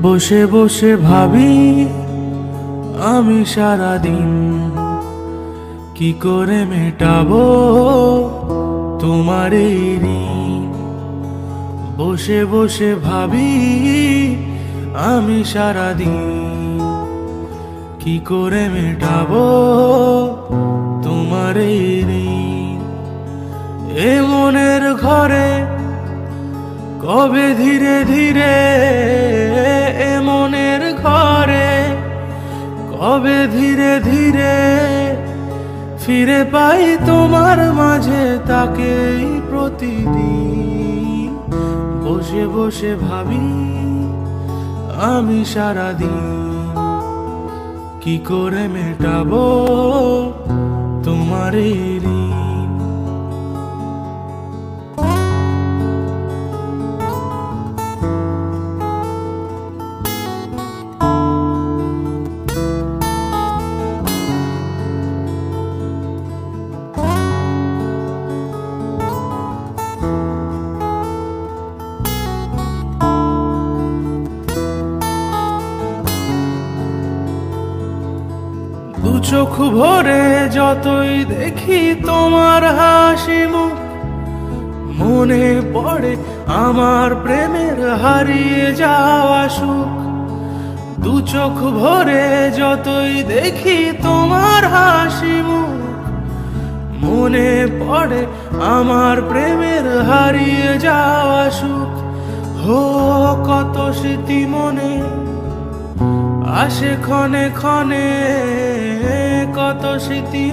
বসে বসে ভাবি আমি সারাদিন কি করে মেটাবো তোমার এই ঋণ। বসে বসে ভাবি আমি সারাদিন কি করে মেটাবো তোমার এই ঋণ। এ মনের ঘরে কবে ধীরে ধীরে, এ মনের ঘরে কবে ধীরে ধীরে ফিরে পাই তোমার মাঝে তাকেই প্রতিদিন। বসে বসে ভাবি আমি সারাদিন কি করে মেটাবো তোমার এই ঋণ। দু চোখ ভরে যতই দেখি তোমার হাসি মুখ, মনে পড়ে আমার প্রেমের হারিয়ে যাওয়া সুখ। দু চোখ ভরে যতই দেখি তোমার হাসি মুখ, মনে পড়ে আমার প্রেমের হারিয়ে যাওয়া সুখ। হো কত স্মৃতি মনে আসে ক্ষণে ক্ষণে, কত স্মৃতি